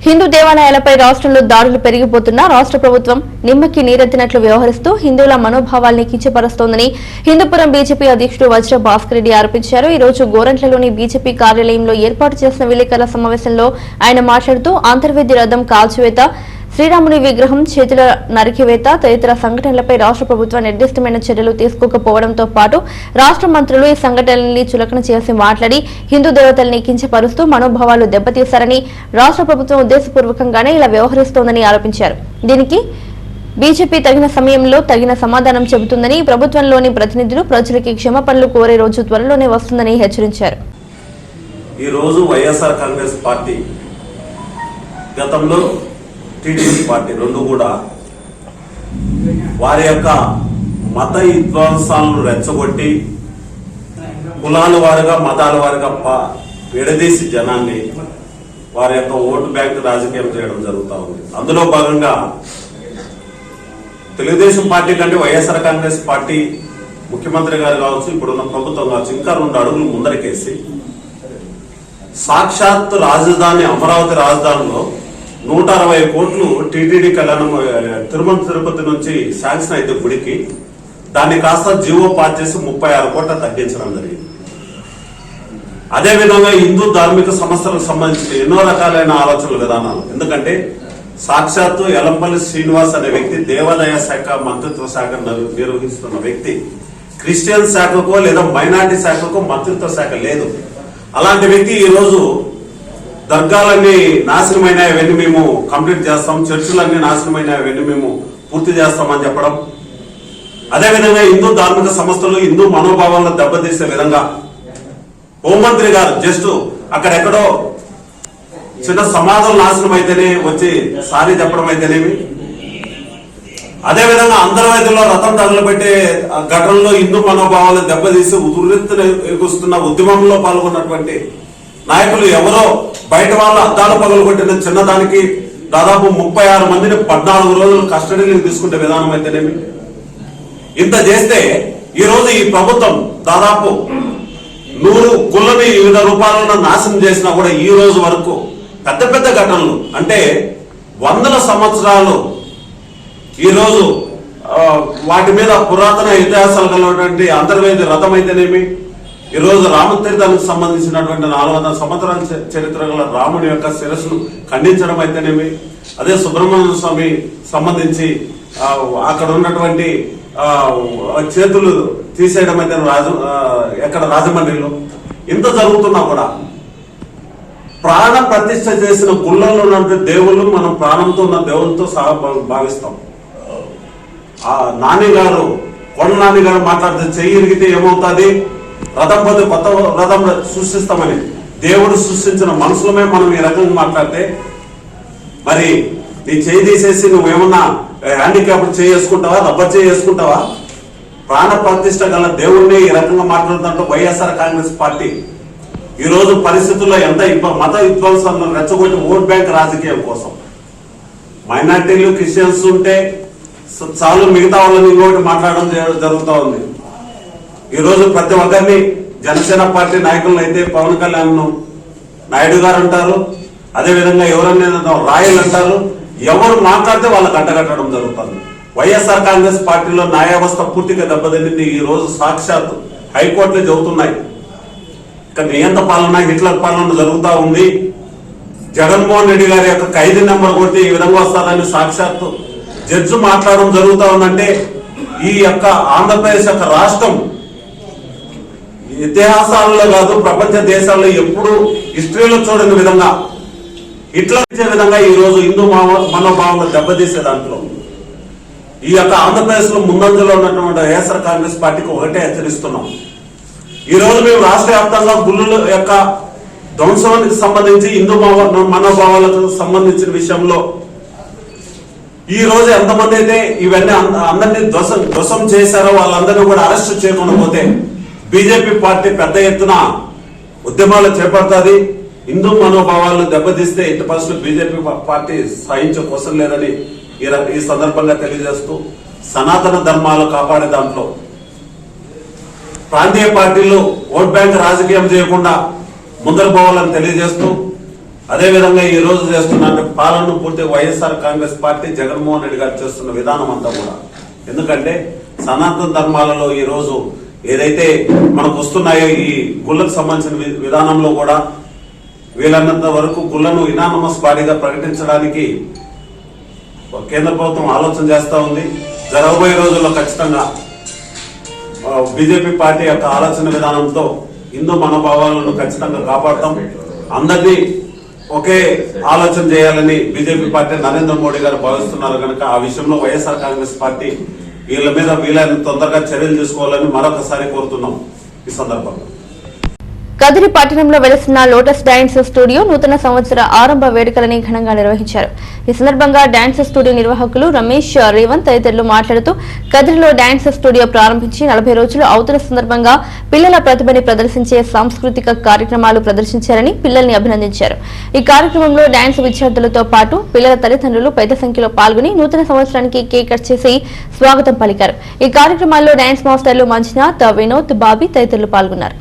హిందూ దేవాలయాలపై రాష్ట్రంలో దాడులు పెరిగిపోతున్నా రాష్ట్ర ప్రభుత్వం నిమ్మకి నీరెత్తినట్లు వ్యవహరిస్తూ హిందువుల మనోభావాల్ని కించపరుస్తోందని హిందూపురం బీజేపీ అధ్యక్షుడు వజ్ర భాస్కర్ రెడ్డి ఆరోపించారు. ఈ రోజు గోరంట్లలోని బీజేపీ కార్యాలయంలో ఏర్పాటు చేసిన విలేకరుల సమావేశంలో ఆయన మాట్లాడుతూ అంతర్వేది రథం కాల్చివేత, శ్రీరాముని విగ్రహం చేతుల నరికివేత తదితర సంఘటనలపై రాష్ట్ర ప్రభుత్వం నిర్దిష్టమైన చర్యలు తీసుకోకపోవడంతో పాటు రాష్ట్ర మంత్రులు ఈ సంఘటనల్ని చులకన చేసి మాట్లాడి హిందూ దేవతల్ని కించపరుస్తూ మనోభావాలు దెబ్బతీశారని, రాష్ట్ర ప్రభుత్వం ఉద్దేశపూర్వకంగానే ఇలా వ్యవహరిస్తోందని ఆరోపించారు. దీనికి బీజేపీ తగిన సమయంలో తగిన సమాధానం చెబుతుందని, ప్రభుత్వంలోని ప్రతినిధులు ప్రజలకి క్షమాపణలు కోరే రోజు త్వరలోనే వస్తుందని హెచ్చరించారు. ఈ రోజు వైఎస్ఆర్ కాంగ్రెస్ పార్టీ, గతంలో టీడీపీ పార్టీ రెండు కూడా వారి యొక్క మత విధ్వంసాలను రెచ్చగొట్టి కులాల వారుగా మతాల వారుగా విడదీసి జనాన్ని వారి యొక్క ఓటు బ్యాంకు రాజకీయం చేయడం జరుగుతూ ఉంది. అందులో భాగంగా తెలుగుదేశం పార్టీ కంటే వైఎస్ఆర్ కాంగ్రెస్ పార్టీ ముఖ్యమంత్రి గారు కావచ్చు, ఇప్పుడున్న ప్రభుత్వం కావచ్చు, ఇంకా 2 అడుగులు ముందరికేసి సాక్షాత్ రాజధాని అమరావతి రాజధానిలో 160 కోట్లు టీటీడీ కళ్యాణం తిరుమల తిరుపతి నుంచి శాంక్షన్ అయితే గుడికి దాన్ని కాస్త జీవో పాస్ చేసి 36 కోట్ల తగ్గించడం జరిగింది. అదేవిధంగా హిందూ ధార్మిక సంస్థలకు సంబంధించిన ఎన్నో రకాలైన ఆలోచనల విధానాలు, ఎందుకంటే సాక్షాత్తు ఎలంపల్లి శ్రీనివాస్ అనే వ్యక్తి దేవాదాయ శాఖ మంత్రిత్వ శాఖ నిర్వహిస్తున్న వ్యక్తి, క్రిస్టియన్ శాఖకో లేదా మైనార్టీ శాఖకో మంత్రిత్వ శాఖ లేదు. అలాంటి వ్యక్తి ఈరోజు దర్గాలన్నీ నాశనమైనవన్నీ మేము కంప్లీట్ చేస్తాం, చర్చిలన్నీ నాశనమైనవన్నీ మేము పూర్తి చేస్తామని చెప్పడం, అదేవిధంగా హిందూ ధార్మిక సంస్థలు హిందూ మనోభావాలను దెబ్బతీసే విధంగా హోంమంత్రి గారు జస్ట్ అక్కడెక్కడో చిన్న సమాధులు నాశనం అయితేనే వచ్చి సారీ చెప్పడం అయితేనేమి, అదేవిధంగా అంతర్వేదిలో రథం తగలబెట్టే ఘటనలో హిందూ మనోభావాలు దెబ్బతీసి ఉధృత్తున ఎగుస్తున్న ఉద్యమంలో పాల్గొన్నటువంటి నాయకులు ఎవరో బయట వాళ్ళ అద్దాలు పగలగొట్టిన చిన్నదానికి దాదాపు 36 మందిని 14 రోజులు కస్టడీకి తీసుకుంటే విధానం అయితేనేమి. ఇంత చేస్తే ఈరోజు ఈ ప్రభుత్వం దాదాపు 100 గుళ్ళని వివిధ రూపాలను నాశనం చేసినా కూడా ఈ రోజు వరకు పెద్ద పెద్ద ఘటనలు అంటే 100 సంవత్సరాలు ఈరోజు వాటి మీద పురాతన ఇతిహాసాలు కలిగినటువంటి అంతర్వేది రథం అయితేనేమి, ఈరోజు రామతీర్థానికి సంబంధించినటువంటి 400 సంవత్సరాల చరిత్ర గల రాముడి యొక్క శిరస్సును ఖండించడం అయితేనేమి, అదే సుబ్రహ్మణ్య స్వామి సంబంధించి అక్కడ ఉన్నటువంటి చేతులు తీసేయడం అయితే ఎక్కడ రాజమండ్రిలో ఇంత జరుగుతున్నా కూడా ప్రాణ ప్రతిష్ఠ చేసిన గుళ్ళల్లో ఉన్నటువంటి దేవుళ్ళు మనం ప్రాణంతో ఉన్న దేవుళ్ళతో సహా భావిస్తాం. నాని గారు కొండ నాని గారు మాట్లాడితే చెయ్యి ఇరిగితే ఏమవుతుంది, రథం పోతే కొత్త రథం సృష్టిస్తామని దేవుడు సృష్టించిన మనుషులమే మనం ఈ రకంగా మాట్లాడితే మరి నీ చేయి తీసేసి నువ్వేమన్నా హ్యాండిక్యాప్డ్ చేసుకుంటావా, రబ్బర్ చేసుకుంటావా? ప్రాణ ప్రతిష్ఠ గల దేవుడిని ఈ రకంగా మాట్లాడుతుంటే వైఎస్ఆర్ కాంగ్రెస్ పార్టీ ఈ రోజు పరిస్థితుల్లో ఎంత మత విధ్వంసాలను రెచ్చగొట్టి ఓట్ బ్యాంక్ రాజకీయం కోసం మైనార్టీలు క్రిస్టియన్స్ ఉంటే చాలు మిగతా వాళ్ళని ఇంకోటి మాట్లాడడం జరుగుతూ ఉంది. ఈరోజు ప్రతి ఒక్కరిని జనసేన పార్టీ నాయకులను అయితే పవన్ కళ్యాణ్ నాయుడు గారు అంటారు, అదేవిధంగా ఎవరన్నా రాయల్ అంటారు, ఎవరు మాట్లాడితే వాళ్ళకి అడ్డగట్టడం జరుగుతుంది. వైఎస్ఆర్ కాంగ్రెస్ పార్టీలో న్యాయవ్యవస్థ పూర్తిగా దెబ్బతింది. ఈ రోజు సాక్షాత్ హైకోర్టులో చెబుతున్నాయి, ఇక్కడ నియంత పాలన హిట్లర్ పాలన జరుగుతూ ఉంది. జగన్మోహన్ రెడ్డి గారి యొక్క ఖైదీ నెంబర్ కొట్టి ఈ విధంగా వస్తారని సాక్షాత్తు జడ్జి మాట్లాడడం జరుగుతూ ఉందంటే ఈ యొక్క ఆంధ్రప్రదేశ్ యొక్క రాష్ట్రం ఇతిహాసాలలో కాదు ప్రపంచ దేశాల్లో ఎప్పుడు హిస్టరీలో చూడని విధంగా ఇట్లా ఇచ్చే విధంగా ఈ రోజు హిందూ మనోభావాలను దెబ్బతీసే దాంట్లో ఈ యొక్క ఆంధ్రప్రదేశ్ లో ముందంజలో ఉన్నటువంటి వైఎస్ఆర్ కాంగ్రెస్ పార్టీకి ఒకటే హెచ్చరిస్తున్నాం. ఈ రోజు మేము రాష్ట్ర వ్యాప్తంగా గుళ్ళుల యొక్క ధ్వంసానికి సంబంధించి హిందూ మనోభావాలకు సంబంధించిన విషయంలో ఈ రోజు ఎంతమంది అయితే ఇవన్నీ అందరినీ ధ్వసం చేశారో వాళ్ళందరినీ కూడా అరెస్ట్ చేయకుండా పోతే బీజేపీ పార్టీ పెద్ద ఎత్తున ఉద్యమాలు చేపడుతుంది. హిందూ మనోభావాలను దెబ్బతీస్తే ఎట్టి పరిస్థితులు బీజేపీ పార్టీ సహించే కోసం లేదని ఈ సందర్భంగా తెలియజేస్తూ సనాతన ధర్మాలు కాపాడే దాంట్లో ప్రాంతీయ పార్టీలు ఓట్ బ్యాంక్ రాజకీయం చేయకుండా ముందరు పోవాలని తెలియజేస్తూ అదేవిధంగా ఈ రోజు చేస్తున్న పాలనను పూర్తి వైఎస్ఆర్ కాంగ్రెస్ పార్టీ జగన్మోహన్ రెడ్డి గారు చేస్తున్న విధానం అంతా కూడా ఎందుకంటే సనాతన ధర్మాలలో ఈ రోజు ఏదైతే మనకు వస్తున్నాయో ఈ గుళ్ళకు సంబంధించిన విధానంలో కూడా వీలైనంత వరకు గుళ్ళను ఇనానమస్ బాడీగా ప్రకటించడానికి కేంద్ర ప్రభుత్వం ఆలోచన చేస్తూ ఉంది. జరగబోయే రోజుల్లో ఖచ్చితంగా బీజేపీ పార్టీ యొక్క ఆలోచన విధానంతో హిందూ మనోభావాలను ఖచ్చితంగా కాపాడతాం. అందరినీ ఒకే ఆలోచన చేయాలని బీజేపీ పార్టీ నరేంద్ర మోడీ గారు భావిస్తున్నారు కనుక ఆ విషయంలో వైఎస్ఆర్ కాంగ్రెస్ పార్టీ వీళ్ళ మీద వీలైనంత తొందరగా చర్యలు తీసుకోవాలని మరొకసారి కోరుతున్నాం. ఈ సందర్భంగా కదిరి పట్టణంలో వెలుస్తున్న లోటస్ డాన్స్ స్టూడియో నూతన సంవత్సర ఆరంభ వేడుకలని ఘనంగా నిర్వహించారు. ఈ సందర్భంగా డాన్స్ స్టూడియో నిర్వాహకులు రమేష్, రేవంత్ తదితరులు మాట్లాడుతూ కదిరిలో డాన్స్ స్టూడియో ప్రారంభించి 40 రోజులు అవుతున్న సందర్భంగా పిల్లల ప్రతిభని ప్రదర్శించే సాంస్కృతిక కార్యక్రమాలు ప్రదర్శించారని పిల్లల్ని అభినందించారు. ఈ కార్యక్రమంలో డాన్స్ విద్యార్థులతో పాటు పిల్లల తల్లిదండ్రులు పెద్ద సంఖ్యలో పాల్గొని నూతన సంవత్సరానికి కేక్ కట్ చేసి స్వాగతం పలికారు. ఈ కార్యక్రమాల్లో డాన్స్ మాస్టర్లు మంజునాథ్, వినోద్, బాబీ తదితరులు పాల్గొన్నారు.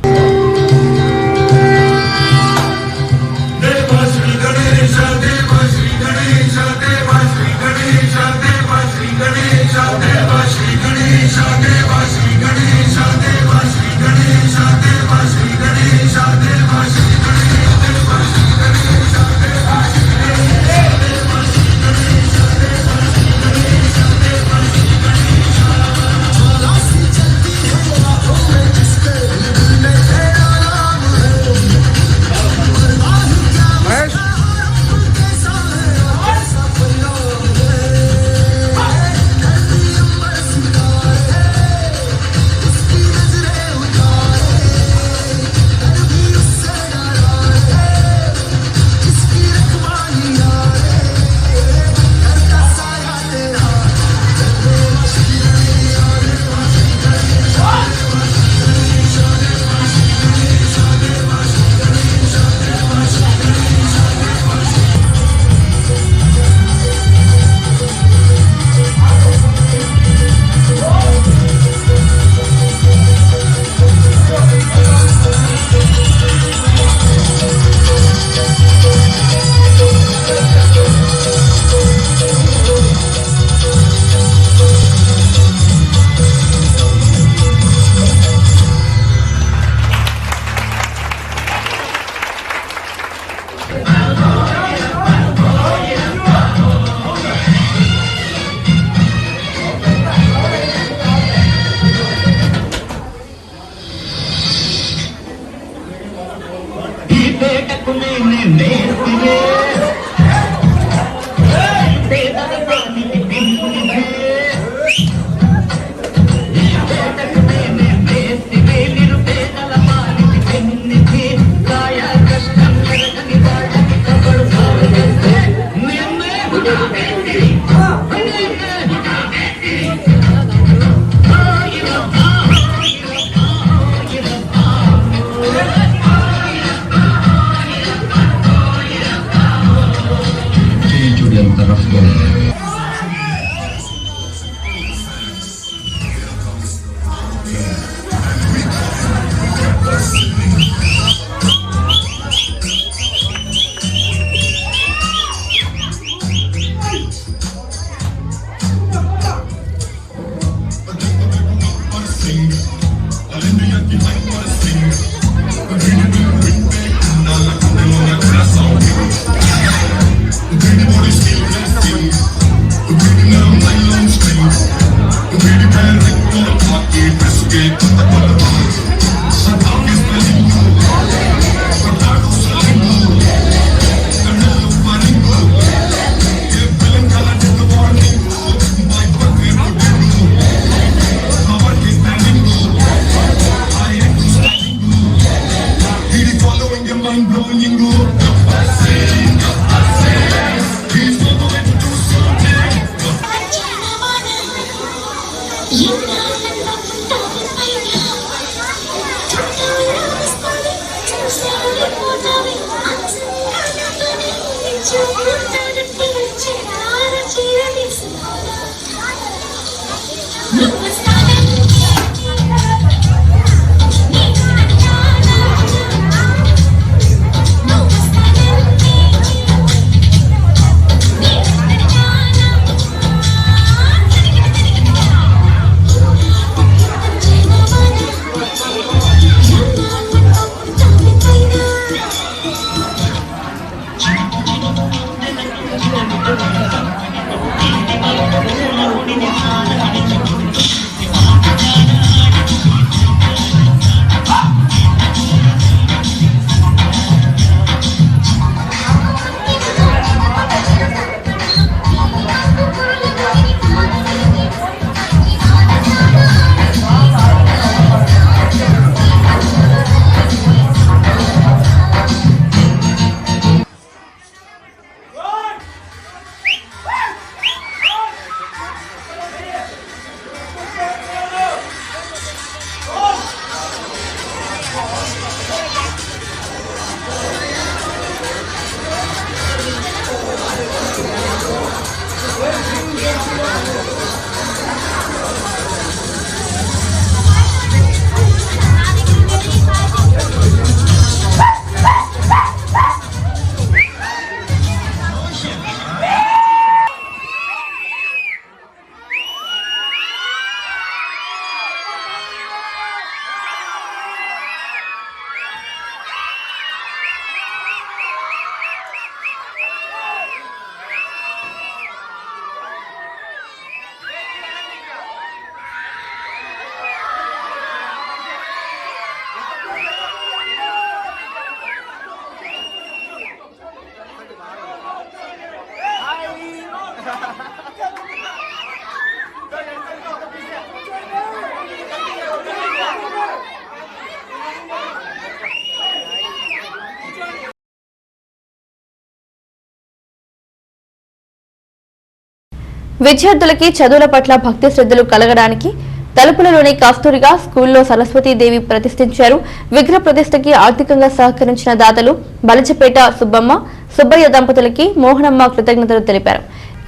విద్యార్థులకి చదువుల పట్ల భక్తి శ్రద్ధలు కలగడానికి తలుపులలోని కస్తూరిగా స్కూల్లో సరస్వతీదేవి ప్రతిష్ఠించారు. విగ్రహ ప్రతిష్టకి ఆర్థికంగా సహకరించిన దాతలు బలచపేట సుబ్బమ్మ, సుబ్బయ్య దంపతులకి మోహనమ్మ కృతజ్ఞతలు తెలిపారు.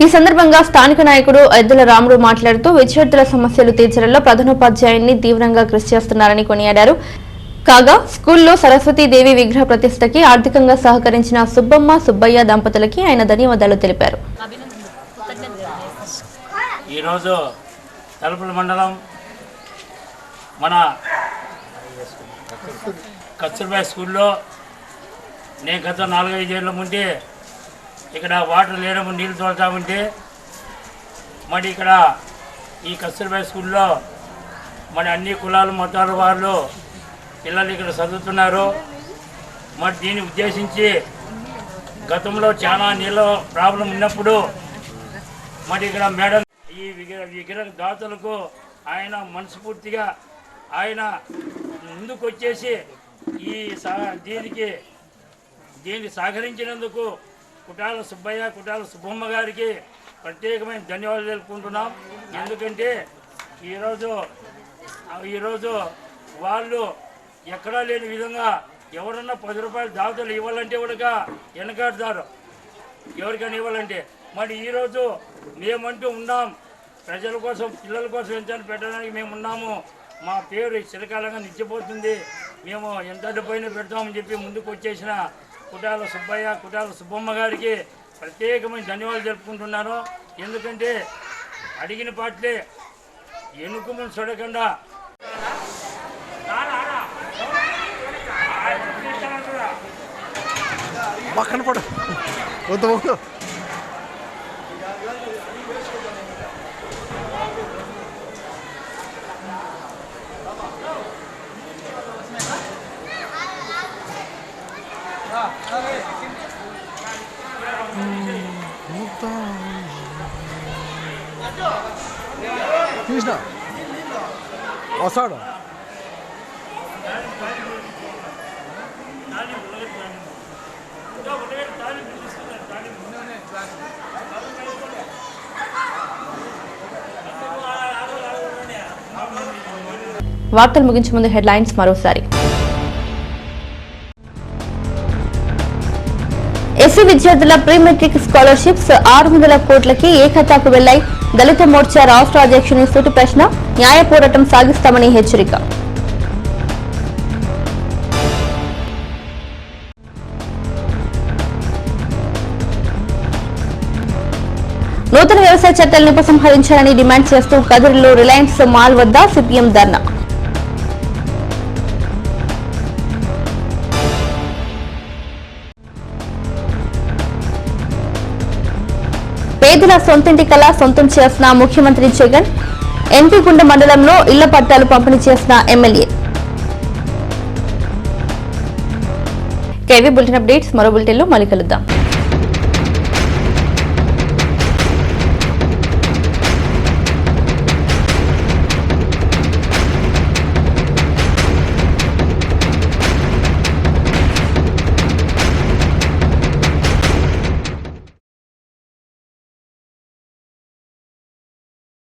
ఈ సందర్భంగా స్థానిక నాయకుడు ఎద్దుల రాముడు మాట్లాడుతూ విద్యార్థుల సమస్యలు తీర్చడంలో ప్రధానోపాధ్యాయున్ని తీవ్రంగా కృషి చేస్తున్నారని కొనియాడారు. కాగా స్కూల్లో సరస్వతీదేవి విగ్రహ ప్రతిష్టకి ఆర్థికంగా సహకరించిన సుబ్బమ్మ, సుబ్బయ్య దంపతులకి ఆయన ధన్యవాదాలు తెలిపారు. ఈరోజు తలుపుల మండలం మన కస్తూర్బా స్కూల్లో నేను గత 4-5 ఏళ్ళ ముందే ఇక్కడ వాటర్ లేనము నీళ్ళు తోలుతామంటే మరి ఇక్కడ ఈ కస్తూర్బా స్కూల్లో మరి అన్ని కులాలు మతాల వాళ్ళు పిల్లలు ఇక్కడ చదువుతున్నారు. మరి దీన్ని ఉద్దేశించి గతంలో చాలా నీళ్ళ ప్రాబ్లం ఉన్నప్పుడు మరి ఇక్కడ మేడం ఈ విగ్రహ దాతలకు ఆయన మనస్ఫూర్తిగా ఆయన ముందుకు వచ్చేసి దీనికి సహకరించినందుకు కుటాల సుబ్బయ్య కుటాల సుబ్బమ్మ గారికి ప్రత్యేకమైన ధన్యవాదాలు తెలుపుకుంటున్నాం. ఎందుకంటే ఈరోజు వాళ్ళు ఎక్కడా లేని విధంగా ఎవరన్నా 10 రూపాయలు దాతలు ఇవ్వాలంటే కూడా వెనకాడతారు, ఎవరికైనా ఇవ్వాలంటే. మరి ఈరోజు మేమంటూ ఉన్నాం, ప్రజల కోసం పిల్లల కోసం ఎంత పెట్టడానికి మేము ఉన్నాము. మా పేరు చిరకాలంగా నిలిచిపోతుంది, మేము ఎంత డబ్బైనా పెడతామని చెప్పి ముందుకు వచ్చేసిన కుటాల సుబ్బయ్య కుటాల సుబ్బమ్మ గారికి ప్రత్యేకమైన ధన్యవాదాలు తెలుపుకుంటున్నాను. ఎందుకంటే అడిగిన పాటలే ఎన్నుకుమని చూడకుండా కనపడు వద్దు తీసిన వస్తాడు. వార్తలు ముగించే ముందు హెడ్లైన్స్ మరోసారి. ఎస్సీ విద్యార్థుల ప్రీ మెట్రిక్ స్కాలర్షిప్స్ 600 కోట్లకి ఏకతాకు వెళ్లాయి. దళిత మోర్చా రాష్ట్ర అధ్యక్షుని సూటి ప్రశ్న, న్యాయ పోరాటం సాగిస్తామని హెచ్చరిక. నూతన వ్యవసాయ చట్టాలను ఉపసంహరించాలని డిమాండ్ చేస్తూ కదిరిలో రిలయన్స్ మాల్ వద్ద సిపిఎం ధర్నా. పేదల సొంతింటి కళ సొంతం చేసిన ముఖ్యమంత్రి జగన్. ఎన్పీగుండ మండలంలో ఇళ్ల పట్టాలు పంపిణీ చేసిన ఎమ్మెల్యే. కేవీ బులెటిన్ అప్డేట్స్ మరో బులెటిన్లో మళ్ళీ కలుద్దాం.